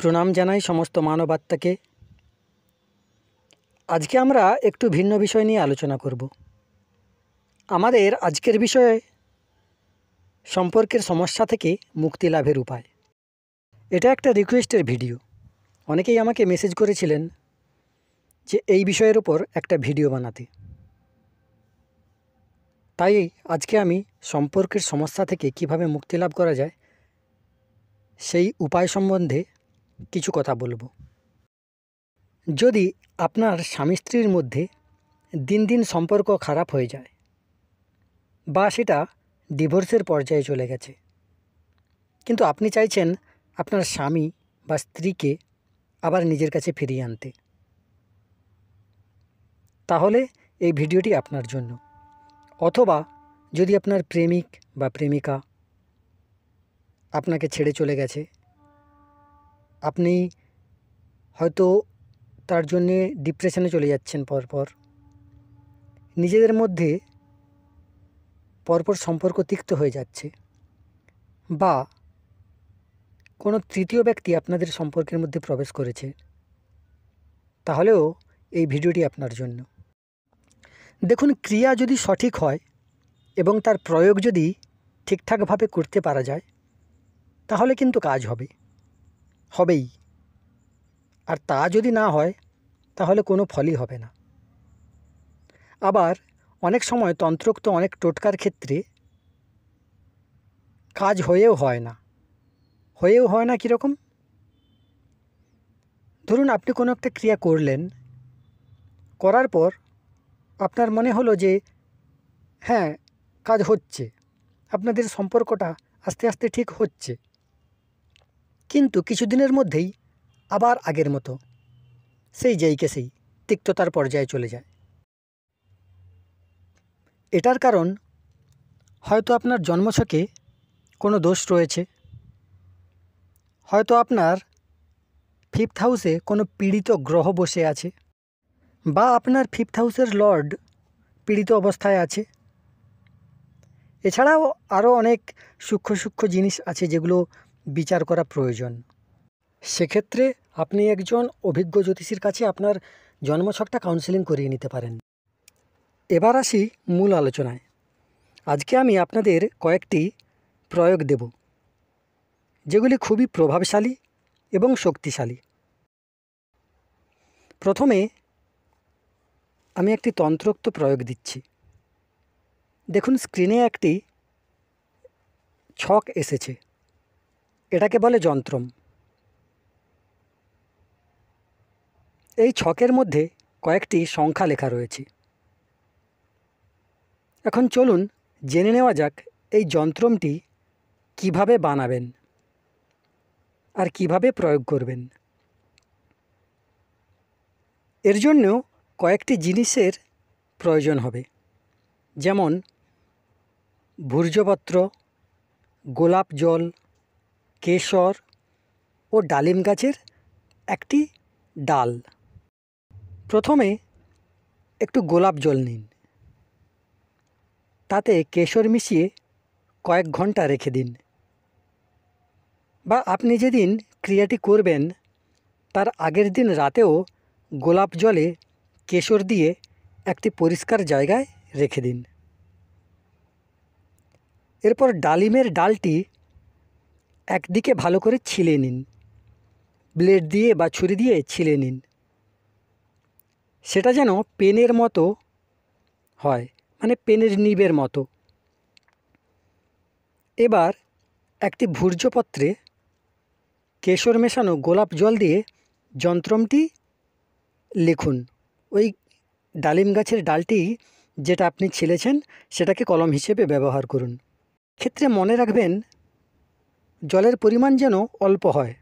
প্রণাম জানাই সমস্ত মানবাত্মাকে। আজকে আমরা একটু ভিন্ন বিষয় নিয়ে আলোচনা করব। আমাদের আজকের বিষয় সম্পর্কের সমস্যা থেকে মুক্তি লাভের উপায়। এটা একটা রিকোয়েস্টের ভিডিও। অনেকেই আমাকে মেসেজ করেছিলেন যে এই বিষয়ের ওপর একটা ভিডিও বানাতে। তাই আজকে আমি সম্পর্কের সমস্যা থেকে কিভাবে মুক্তি লাভ করা যায় সেই উপায় সম্বন্ধে কিছু কথা বলবো। যদি আপনার স্বামী স্ত্রীর মধ্যে দিন দিন সম্পর্ক খারাপ হয়ে যায় বা সেটা ডিভোর্সের পর্যায়ে চলে গেছে, কিন্তু আপনি চাইছেন আপনার স্বামী বা স্ত্রীকে আবার নিজের কাছে ফিরিয়ে আনতে, তাহলে এই ভিডিওটি আপনার জন্য। অথবা যদি আপনার প্রেমিক বা প্রেমিকা আপনাকে ছেড়ে চলে গেছে, আপনি হয়তো তার জন্যে ডিপ্রেশনে চলে যাচ্ছেন, পরপর নিজেদের মধ্যে পরপর সম্পর্ক তিক্ত হয়ে যাচ্ছে, বা কোনো তৃতীয় ব্যক্তি আপনাদের সম্পর্কের মধ্যে প্রবেশ করেছে, তাহলেও এই ভিডিওটি আপনার জন্য। দেখুন, ক্রিয়া যদি সঠিক হয় এবং তার প্রয়োগ যদি ঠিকঠাকভাবে করতে পারা যায়, তাহলে কিন্তু কাজ হবেই। আর তা যদি না হয়, তাহলে কোনো ফলই হবে না। আবার অনেক সময় তন্ত্রোক্ত অনেক টোটকার ক্ষেত্রে কাজ হয়েও হয় না। কীরকম? ধরুন, আপনি কোনো একটা ক্রিয়া করলেন, করার পর আপনার মনে হলো যে হ্যাঁ, কাজ হচ্ছে, আপনাদের সম্পর্কটা আস্তে আস্তে ঠিক হচ্ছে, কিন্তু কিছুদিনের মধ্যেই আবার আগের মতো সেই তিক্ততার পর্যায়ে চলে যায়। এটার কারণ হয়তো আপনার জন্মছকে কোনো দোষ রয়েছে, হয়তো আপনার 5th হাউসে কোনো পীড়িত গ্রহ বসে আছে, বা আপনার 5th হাউসের লর্ড পীড়িত অবস্থায় আছে। এছাড়াও আরও অনেক সূক্ষ্ম জিনিস আছে যেগুলো বিচার করা প্রয়োজন। সেক্ষেত্রে আপনি একজন অভিজ্ঞ জ্যোতিষীর কাছে আপনার জন্মছকটা কাউন্সেলিং করিয়ে নিতে পারেন। এবার আসি মূল আলোচনায়। আজকে আমি আপনাদের কয়েকটি প্রয়োগ দেব, যেগুলি খুবই প্রভাবশালী এবং শক্তিশালী। প্রথমে আমি একটি তন্ত্রোক্ত প্রয়োগ দিচ্ছি। দেখুন, স্ক্রিনে একটি ছক এসেছে, এটাকে বলে যন্ত্রম। এই ছকের মধ্যে কয়েকটি সংখ্যা লেখা রয়েছে। এখন চলুন জেনে নেওয়া যাক এই যন্ত্রমটি কিভাবে বানাবেন আর কিভাবে প্রয়োগ করবেন। এর জন্য কয়েকটি জিনিসের প্রয়োজন হবে, যেমন ভূর্জপত্র, গোলাপ জল, কেশর ও ডালিম গাছের একটি ডাল। প্রথমে একটু গোলাপ জল নিন, তাতে কেশর মিশিয়ে কয়েক ঘন্টা রেখে দিন, বা আপনি যেদিন ক্রিয়াটি করবেন তার আগের দিন রাতেও গোলাপ জলে কেশর দিয়ে একটি পরিষ্কার জায়গায় রেখে দিন। এরপর ডালিমের ডালটি একদিকে ভালো করে ছিলে নিন, ব্লেড দিয়ে বা ছুরি দিয়ে ছিলে নিন, সেটা যেন পেনের মতো হয়, মানে পেনের নিবের মতো। এবার একটি ভূর্জপত্রে কেশর মেশানো গোলাপ জল দিয়ে যন্ত্রমটি লিখুন। ওই ডালিম গাছের ডালটি যেটা আপনি ছিলেছেন সেটাকে কলম হিসেবে ব্যবহার করুন। ক্ষেত্রে মনে রাখবেন জলের পরিমাণ যেন অল্প হয়,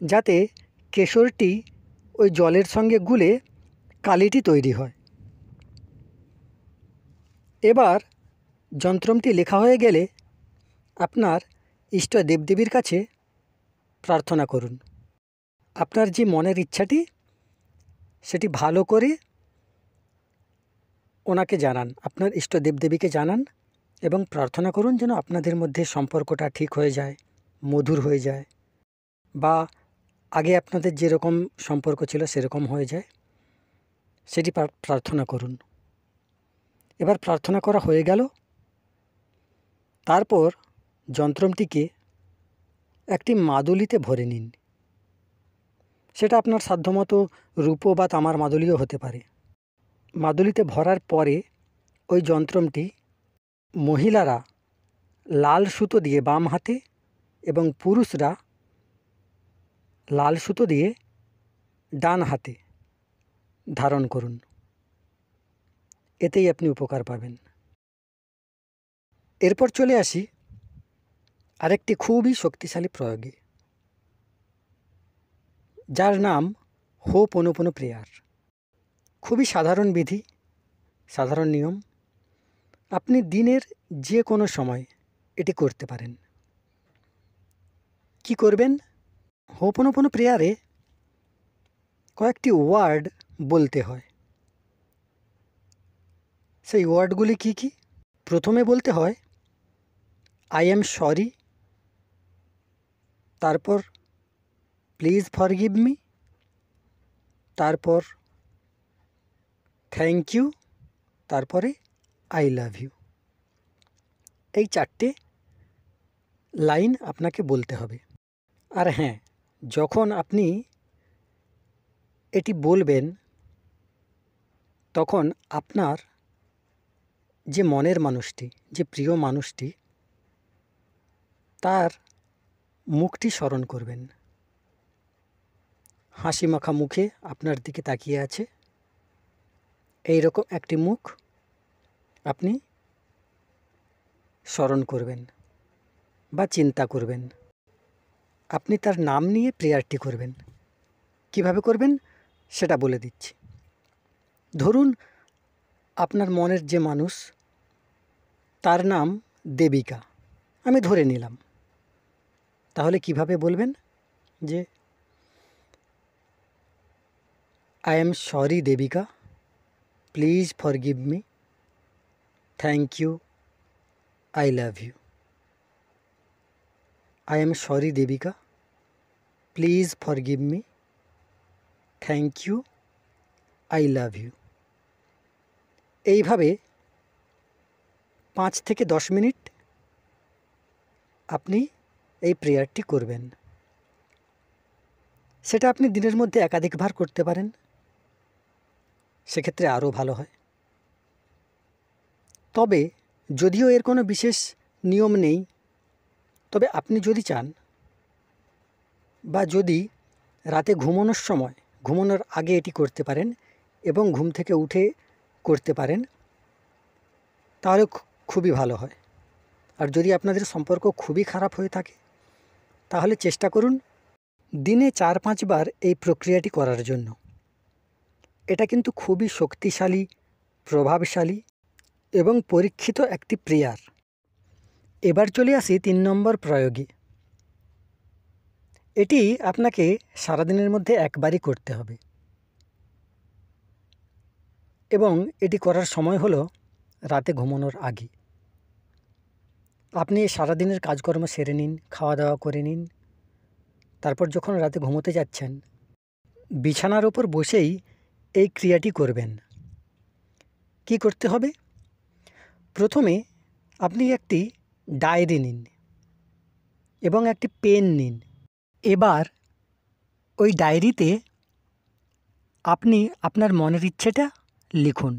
যাতে কেশরটি ওই জলের সঙ্গে গুলে কালিটি তৈরি হয়। এবার যন্ত্রমটি লেখা হয়ে গেলে আপনার ইষ্ট দেবদেবীর কাছে প্রার্থনা করুন। আপনার যে মনের ইচ্ছাটি সেটি ভালো করে ওনাকে জানান, আপনার ইষ্ট দেবদেবীকে জানান এবং প্রার্থনা করুন যেন আপনাদের মধ্যে সম্পর্কটা ঠিক হয়ে যায়, মধুর হয়ে যায়, বা আগে আপনাদের যেরকম সম্পর্ক ছিল সেরকম হয়ে যায়, সেটি প্রার্থনা করুন। এবার প্রার্থনা করা হয়ে গেল, তারপর যন্ত্রটিকে একটি মাদুলিতে ভরে নিন। সেটা আপনার সাধ্যমতো রূপো বা তামার মাদুলিও হতে পারে। মাদুলিতে ভরার পরে ওই যন্ত্রটি মহিলারা লাল সুতো দিয়ে বাম হাতে এবং পুরুষরা লাল সুতো দিয়ে ডান হাতে ধারণ করুন। এতেই আপনি উপকার পাবেন। এরপর চলে আসি আরেকটি খুবই শক্তিশালী প্রয়োগে, যার নাম হোপোনোপোনো প্রেয়ার। খুবই সাধারণ বিধি, সাধারণ নিয়ম। আপনি দিনের যে কোনো সময় এটি করতে পারেন। কি করবেন? হোপোনোপোনো প্রেয়ারে কয়েকটি ওয়ার্ড বলতে হয়। সেই ওয়ার্ডগুলি কি কি? প্রথমে বলতে হয় আই অ্যাম সরি, তারপর প্লিজ ফরগিভ মি, তারপর থ্যাংক ইউ, তারপরে আই লাভ ইউ। এই 4টে লাইন আপনাকে বলতে হবে। আর হ্যাঁ, যখন আপনি এটি বলবেন তখন আপনার যে মনের মানুষটি, যে প্রিয় মানুষটি, তার মুখটি স্মরণ করবেন। হাসি মাখা মুখে আপনার দিকে তাকিয়ে আছে, এই রকম একটি মুখ আপনি স্মরণ করবেন বা চিন্তা করবেন। আপনি তার নাম নিয়ে প্রেয়ারটি করবেন। কিভাবে করবেন সেটা বলে দিচ্ছি। ধরুন আপনার মনের যে মানুষ, তার নাম দেবিকা, আমি ধরে নিলাম। তাহলে কিভাবে বলবেন? যে I am sorry Debika, please forgive me, thank you, I love you. I am sorry Debika, please forgive me, thank you, I love you. এইভাবে 5 থেকে 10 মিনিট আপনি এই প্রেয়ারটি করবেন। সেটা আপনি দিনের মধ্যে একাধিকবার করতে পারেন, সেক্ষেত্রে আরও ভালো হয়। তবে যদিও এর কোনো বিশেষ নিয়ম নেই, তবে আপনি যদি চান বা যদি রাতে ঘুমানোর সময়, ঘুমানোর আগে এটি করতে পারেন এবং ঘুম থেকে উঠে করতে পারেন, তাহলে খুবই ভালো হয়। আর যদি আপনাদের সম্পর্ক খুবই খারাপ হয়ে থাকে, তাহলে চেষ্টা করুন দিনে 4-5 বার এই প্রক্রিয়াটি করার জন্য। এটা কিন্তু খুবই শক্তিশালী, প্রভাবশালী এবং পরীক্ষিত একটি প্রেয়ার। এবার চলে আসি 3 নম্বর প্রয়োগে। এটি আপনাকে সারাদিনের মধ্যে একবারই করতে হবে এবং এটি করার সময় হলো রাতে ঘুমানোর আগে। আপনি সারাদিনের কাজকর্ম সেরে নিন, খাওয়া দাওয়া করে নিন, তারপর যখন রাতে ঘুমোতে যাচ্ছেন, বিছানার ওপর বসেই এই ক্রিয়াটি করবেন। কি করতে হবে? প্রথমে আপনি একটি ডায়েরি নিন এবং একটি পেন নিন। এবার ওই ডায়েরিতে আপনি আপনার মনের ইচ্ছেটা লিখুন।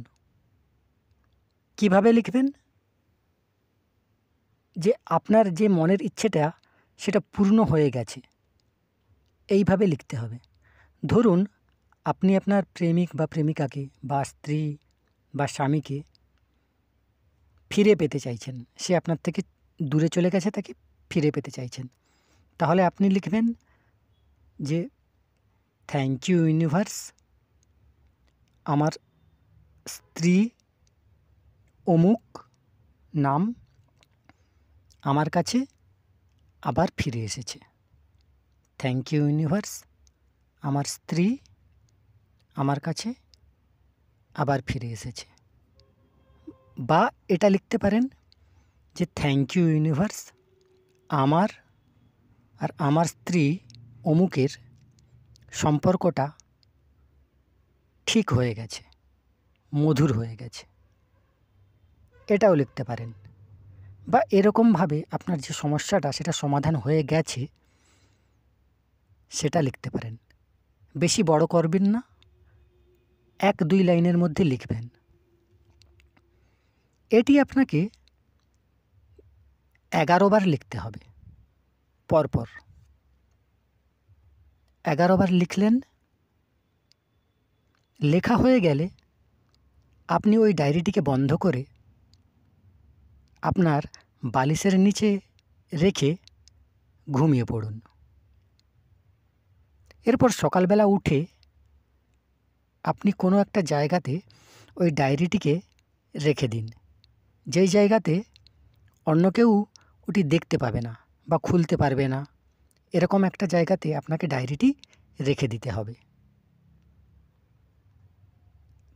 কিভাবে লিখবেন? যে আপনার যে মনের ইচ্ছেটা সেটা পূর্ণ হয়ে গেছে, এইভাবে লিখতে হবে। ধরুন আপনি আপনার প্রেমিক বা প্রেমিকাকে বা স্ত্রী বা স্বামীকে ফিরে পেতে চাইছেন, সে আপনার থেকে দূরে চলে গেছে, তাকে ফিরে পেতে চাইছেন। তাহলে আপনি লিখবেন যে থ্যাংক ইউ ইউনিভার্স, আমার স্ত্রী অমুক নাম আমার কাছে আবার ফিরে এসেছে। থ্যাংক ইউ ইউনিভার্স, আমার স্ত্রী আমার কাছে আবার ফিরে এসেছে। বা এটা লিখতে পারেন যে থ্যাংক ইউ ইউনিভার্স, আমার আর আমার স্ত্রী অমুকের সম্পর্কটা ঠিক হয়ে গেছে, মধুর হয়ে গেছে, এটাও লিখতে পারেন। বা এরকমভাবে আপনার যে সমস্যাটা সেটা সমাধান হয়ে গেছে সেটা লিখতে পারেন। বেশি বড় করবেন না, 1-2 লাইনের মধ্যে লিখবেন। এটি আপনাকে 11 বার লিখতে হবে পরপর। 11 বার লিখলেন, লেখা হয়ে গেলে আপনি ওই ডায়েরিটিকে বন্ধ করে আপনার বালিশের নিচে রেখে ঘুমিয়ে পড়ুন। এরপর সকালবেলা উঠে আপনি কোনো একটা জায়গাতে ওই ডায়েরিটিকে রেখে দিন, যেই জায়গাতে অন্য কেউ ওটি দেখতে পাবে না বা খুলতে পারবে না। এরকম একটা জায়গাতে আপনাকে ডায়েরিটি রেখে দিতে হবে।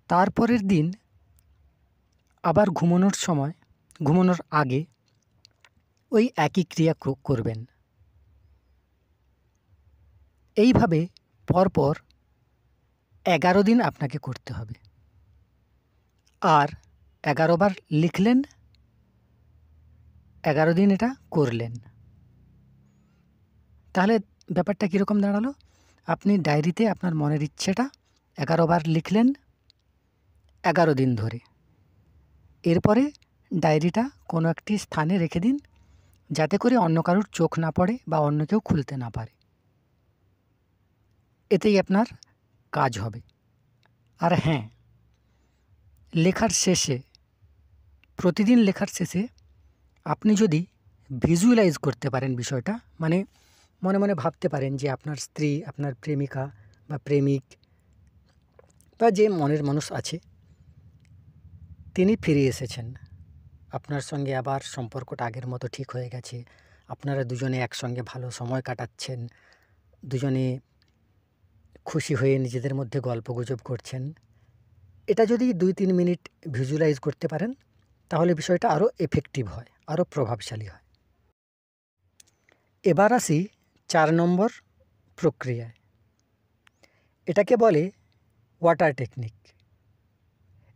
তারপরের দিন আবার ঘুমানোর আগে ওই একই ক্রিয়া করবেন। এইভাবে পরপর 11 দিন আপনাকে করতে হবে। আর 11 বার লিখলেন, 11 দিন এটা করলেন। তাহলে ব্যাপারটা কীরকম দাঁড়ালো? আপনি ডায়েরিতে আপনার মনের ইচ্ছেটা 11 বার লিখলেন 11 দিন ধরে। এরপরে ডায়েরিটা কোনো একটি স্থানে রেখে দিন, যাতে করে অন্য কারোর চোখ না পড়ে বা অন্য কেউ খুলতে না পারে। এতেই আপনার কাজ হবে। আর হ্যাঁ, প্রতিদিন লেখার শেষে আপনি যদি ভিজুয়ালাইজ করতে পারেন বিষয়টা, মানে মনে মনে ভাবতে পারেন যে আপনার স্ত্রী, আপনার প্রেমিকা বা প্রেমিক বা যে মনের মানুষ আছে তিনি ফিরে এসেছেন, আপনার সঙ্গে আবার সম্পর্কটা আগের মতো ঠিক হয়ে গেছে, আপনারা দুজনে একসঙ্গে ভালো সময় কাটাচ্ছেন, দুজনে খুশি হয়ে নিজেদের মধ্যে গল্পগুজব করছেন। এটা যদি 2-3 মিনিট ভিজুয়ালাইজ করতে পারেন তাহলে বিষয়টা আরও এফেক্টিভ হয়, আরও প্রভাবশালী হয়। এবার আসি 4 নম্বর প্রক্রিয়ায়। এটাকে বলে ওয়াটার টেকনিক।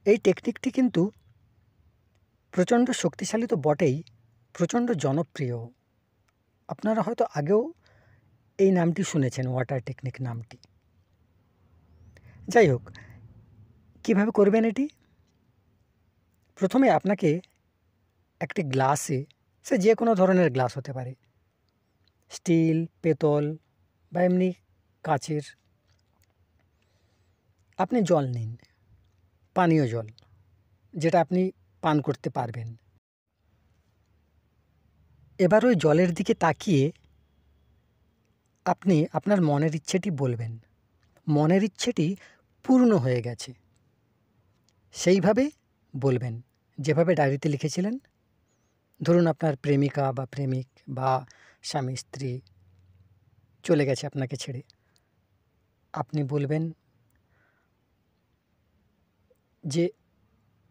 এই টেকনিকটি কিন্তু প্রচণ্ড শক্তিশালী তো বটেই, প্রচণ্ড জনপ্রিয়। আপনারা হয়তো আগেও এই নামটি শুনেছেন, ওয়াটার টেকনিক নামটি। যাই হোক, কীভাবে করবেন এটি? প্রথমে আপনাকে একটি গ্লাসে, সে যে কোনো ধরনের গ্লাস হতে পারে, স্টিল, পেতল বা এমনি কাচের, আপনি জল নিন, পানীয় জল, যেটা আপনি পান করতে পারবেন। এবার ওই জলের দিকে তাকিয়ে আপনি আপনার মনের ইচ্ছেটি বলবেন। মনের ইচ্ছেটি পূর্ণ হয়ে গেছে সেইভাবে বলবেন, যেভাবে ডায়েরিতে লিখেছিলেন। ধরুন আপনার প্রেমিকা বা প্রেমিক বা স্বামী স্ত্রী চলে গেছে আপনাকে ছেড়ে, আপনি বলবেন যে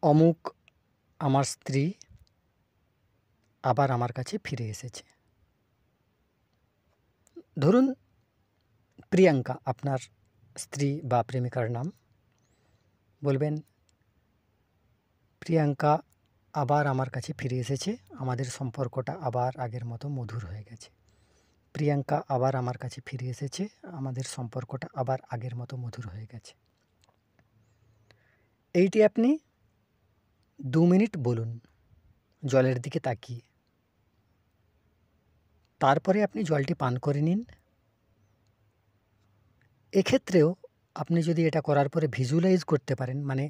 অমুক আমার স্ত্রী আবার আমার কাছে ফিরে এসেছে। ধরুন প্রিয়াঙ্কা আপনার স্ত্রী বা প্রেমিকার নাম, বলবেন প্রিয়াঙ্কা আবার আমার কাছে ফিরে এসেছে, আমাদের সম্পর্কটা আবার আগের মতো মধুর হয়ে গেছে। প্রিয়াঙ্কা আবার আমার কাছে ফিরে এসেছে, আমাদের সম্পর্কটা আবার আগের মতো মধুর হয়ে গেছে। এইটি আপনি 2 মিনিট বলুন জলের দিকে তাকিয়ে। তারপরে আপনি জলটি পান করে নিন। এক্ষেত্রেও আপনি যদি এটা করার পরে ভিজুয়ালাইজ করতে পারেন, মানে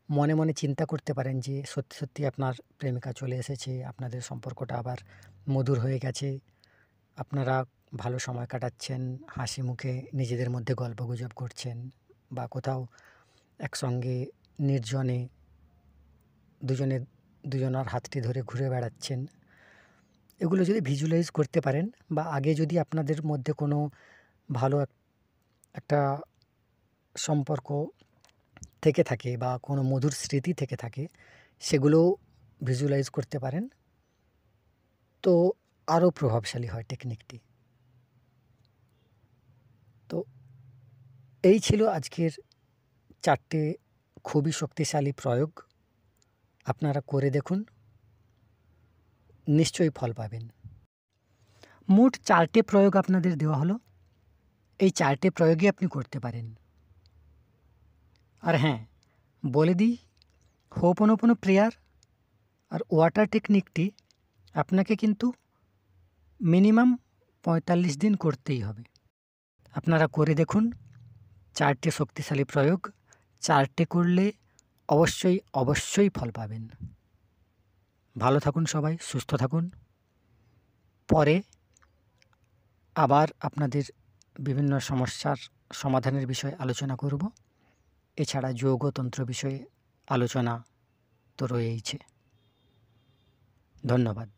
মনে মনে চিন্তা করতে পারেন যে সত্যি সত্যি আপনার প্রেমিকা চলে এসেছে, আপনাদের সম্পর্কটা আবার মধুর হয়ে গেছে, আপনারা ভালো সময় কাটাচ্ছেন, হাসি মুখে নিজেদের মধ্যে গল্পগুজব করছেন বা কোথাও একসঙ্গে নির্জনে দুজনার হাতটি ধরে ঘুরে বেড়াচ্ছেন। এগুলো যদি ভিজুয়ালাইজ করতে পারেন বা আগে যদি আপনাদের মধ্যে কোনো ভালো একটা সম্পর্ক থেকে থাকে বা কোনো মধুর স্মৃতি থেকে থাকে, সেগুলোও ভিজুয়ালাইজ করতে পারেন, তো আরও প্রভাবশালী হয় টেকনিকটি। তো এই ছিল আজকের 4টে খুবই শক্তিশালী প্রয়োগ। আপনারা করে দেখুন, নিশ্চয়ই ফল পাবেন। মোট 4টে প্রয়োগ আপনাদের দেওয়া হলো। এই 4টে প্রয়োগই আপনি করতে পারেন। আর হ্যাঁ, বলে দিই, হোপোনোপোনো প্রেয়ার আর ওয়াটার টেকনিকটি আপনাকে কিন্তু মিনিমাম 45 দিন করতেই হবে। আপনারা করে দেখুন 4টে শক্তিশালী প্রয়োগ। 4টে করলে অবশ্যই ফল পাবেন। ভালো থাকুন সবাই, সুস্থ থাকুন। পরে আবার আপনাদের বিভিন্ন সমস্যার সমাধানের বিষয়ে আলোচনা করব। এছাড়া যোগতন্ত্র বিষয়ে আলোচনা তো রয়েইছে। ধন্যবাদ।